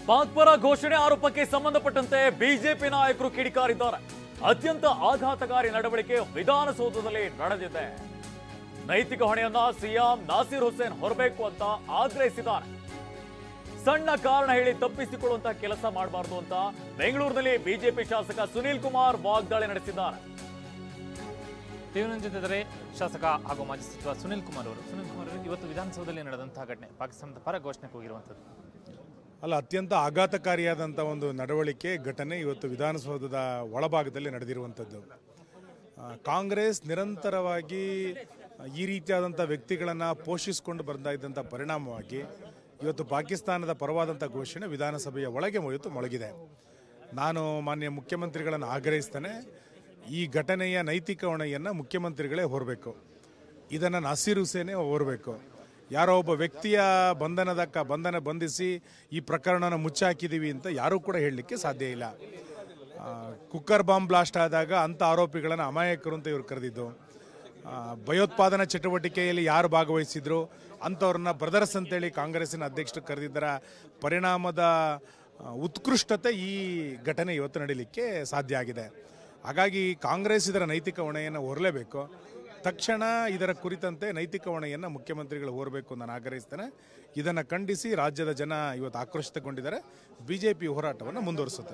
ಪಾಕ್ಪರ ಘೋಷಣೆ ಆರೋಪಕ್ಕೆ ಸಂಬಂಧಪಟ್ಟಂತೆ ಬಿಜೆಪಿ ನಾಯಕರು ಕಿಡಿಕಾರಿದ್ದಾರೆ. ಅತ್ಯಂತ ಆಘಾತಕಾರಿ ನಡವಳಿಕೆ ವಿಧಾನಸೌಧದಲ್ಲಿ ನಡೆದಿದೆ. ನೈತಿಕ ಹೊಣೆಯನ್ನ ಸಿಎಂ ನಾಸೀರ್ ಹುಸೇನ್ ಹೊರಬೇಕು ಅಂತ ಆಗ್ರಹಿಸಿದ್ದಾರೆ. ಸಣ್ಣ ಕಾರಣ ಹೇಳಿ ತಪ್ಪಿಸಿಕೊಳ್ಳುವಂತಹ ಕೆಲಸ ಮಾಡಬಾರದು ಅಂತ ಬೆಂಗಳೂರಿನಲ್ಲಿ ಬಿಜೆಪಿ ಶಾಸಕ ಸುನೀಲ್ ಕುಮಾರ್ ವಾಗ್ದಾಳಿ ನಡೆಸಿದ್ದಾರೆ. ಟಿವಿ ಜೊತೆ ಶಾಸಕ ಹಾಗೂ ಮಾಜಿ ಸಚಿವ ಸುನೀಲ್ ಕುಮಾರ್ ಅವರು ಇವತ್ತು ವಿಧಾನಸೌಧದಲ್ಲಿ ನಡೆದಂತಹ ಘಟನೆ ಪಾಕಿಸ್ತಾನದ ಪರ ಘೋಷಣೆಗೆ ಹೋಗಿರುವಂಥದ್ದು ಅಲ್ಲ, ಅತ್ಯಂತ ಆಘಾತಕಾರಿಯಾದಂಥ ಒಂದು ನಡವಳಿಕೆ ಘಟನೆ ಇವತ್ತು ವಿಧಾನಸೌಧದ ಒಳಭಾಗದಲ್ಲಿ ನಡೆದಿರುವಂಥದ್ದು. ಕಾಂಗ್ರೆಸ್ ನಿರಂತರವಾಗಿ ಈ ರೀತಿಯಾದಂಥ ವ್ಯಕ್ತಿಗಳನ್ನು ಪೋಷಿಸಿಕೊಂಡು ಬರ್ತಾ ಇದ್ದಂಥ ಪರಿಣಾಮವಾಗಿ ಇವತ್ತು ಪಾಕಿಸ್ತಾನದ ಪರವಾದಂಥ ಘೋಷಣೆ ವಿಧಾನಸಭೆಯ ಒಳಗೆ ಇವತ್ತು ಮೊಳಗಿದೆ. ನಾನು ಮಾನ್ಯ ಮುಖ್ಯಮಂತ್ರಿಗಳನ್ನು ಆಗ್ರಹಿಸ್ತೇನೆ, ಈ ಘಟನೆಯ ನೈತಿಕ ಹೊಣೆಯನ್ನು ಮುಖ್ಯಮಂತ್ರಿಗಳೇ ಹೊರಬೇಕು. ಇದನ್ನು ನಾಸೀರ್ ಹುಸೇನೇ ಹೊರಬೇಕು. ಯಾರೋ ಒಬ್ಬ ವ್ಯಕ್ತಿಯ ಬಂಧನ ಬಂಧಿಸಿ ಈ ಪ್ರಕರಣನ ಮುಚ್ಚಾಕಿದ್ದೀವಿ ಅಂತ ಯಾರೂ ಕೂಡ ಹೇಳಲಿಕ್ಕೆ ಸಾಧ್ಯ ಇಲ್ಲ. ಕುಕ್ಕರ್ ಬಾಂಬ್ ಬ್ಲಾಸ್ಟ್ ಆದಾಗ ಅಂಥ ಆರೋಪಿಗಳನ್ನು ಅಮಾಯಕರು ಅಂತ ಇವರು ಕರೆದಿದ್ದು. ಭಯೋತ್ಪಾದನಾ ಚಟುವಟಿಕೆಯಲ್ಲಿ ಯಾರು ಭಾಗವಹಿಸಿದ್ರು ಅಂಥವ್ರನ್ನ ಬ್ರದರ್ಸ್ ಅಂತೇಳಿ ಕಾಂಗ್ರೆಸ್ಸಿನ ಅಧ್ಯಕ್ಷರು ಕರೆದಿದ್ದರ ಪರಿಣಾಮದ ಉತ್ಕೃಷ್ಟತೆ ಈ ಘಟನೆ ಇವತ್ತು ನಡೀಲಿಕ್ಕೆ ಸಾಧ್ಯ ಆಗಿದೆ. ಹಾಗಾಗಿ ಕಾಂಗ್ರೆಸ್ ಇದರ ನೈತಿಕ ಹೊಣೆಯನ್ನು ಹೊರಲೇಬೇಕು. ತಕ್ಷಣ ಇದರ ಕುರಿತಂತೆ ನೈತಿಕ ಹೊಣೆಯನ್ನು ಮುಖ್ಯಮಂತ್ರಿಗಳು ಹೊರಬೇಕು ನಾನು ಆಗ್ರಹಿಸ್ತೇನೆ. ಇದನ್ನು ಖಂಡಿಸಿ ರಾಜ್ಯದ ಜನ ಇವತ್ತು ಆಕ್ರೋಶಿತಗೊಂಡಿದ್ದಾರೆ. ಬಿಜೆಪಿ ಹೋರಾಟವನ್ನು ಮುಂದುವರಿಸುತ್ತೆ.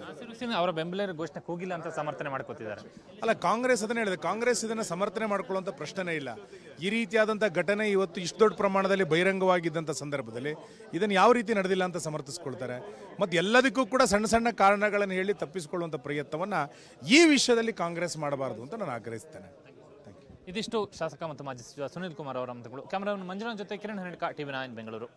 ಅವರ ಬೆಂಬಲಿಗರ ಘೋಷಣೆ ಹೋಗಿಲ್ಲ ಅಂತ ಸಮರ್ಥನೆ ಮಾಡ್ಕೋತಿದ್ದಾರೆ. ಅಲ್ಲ, ಕಾಂಗ್ರೆಸ್ ಅದನ್ನ ಹೇಳಿದೆ. ಕಾಂಗ್ರೆಸ್ ಇದನ್ನು ಸಮರ್ಥನೆ ಮಾಡ್ಕೊಳ್ಳುವಂಥ ಪ್ರಶ್ನೆನೇ ಇಲ್ಲ. ಈ ರೀತಿಯಾದಂಥ ಘಟನೆ ಇವತ್ತು ಇಷ್ಟು ದೊಡ್ಡ ಪ್ರಮಾಣದಲ್ಲಿ ಬಹಿರಂಗವಾಗಿದ್ದಂಥ ಸಂದರ್ಭದಲ್ಲಿ ಇದನ್ನು ಯಾವ ರೀತಿ ನಡೆದಿಲ್ಲ ಅಂತ ಸಮರ್ಥಿಸ್ಕೊಳ್ತಾರೆ. ಮತ್ತು ಎಲ್ಲದಕ್ಕೂ ಕೂಡ ಸಣ್ಣ ಸಣ್ಣ ಕಾರಣಗಳನ್ನು ಹೇಳಿ ತಪ್ಪಿಸಿಕೊಳ್ಳುವಂಥ ಪ್ರಯತ್ನವನ್ನು ಈ ವಿಷಯದಲ್ಲಿ ಕಾಂಗ್ರೆಸ್ ಮಾಡಬಾರದು ಅಂತ ನಾನು ಆಗ್ರಹಿಸ್ತೇನೆ. ಇದಿಷ್ಟು ಶಾಸಕ ಮತ್ತು ಮಾಜಿ ಸಚಿವ ಸುನೀಲ್ ಕುಮಾರ್ ಅವರ ಮತಗಳು. ಕ್ಯಾಮರಾಮನ್ ಮಂಜುನಾಥ್ ಜೊತೆ ಕಿರಣ್ ಹನಿಡ್ಕ, ಟಿವಿ9 ಬೆಂಗಳೂರು.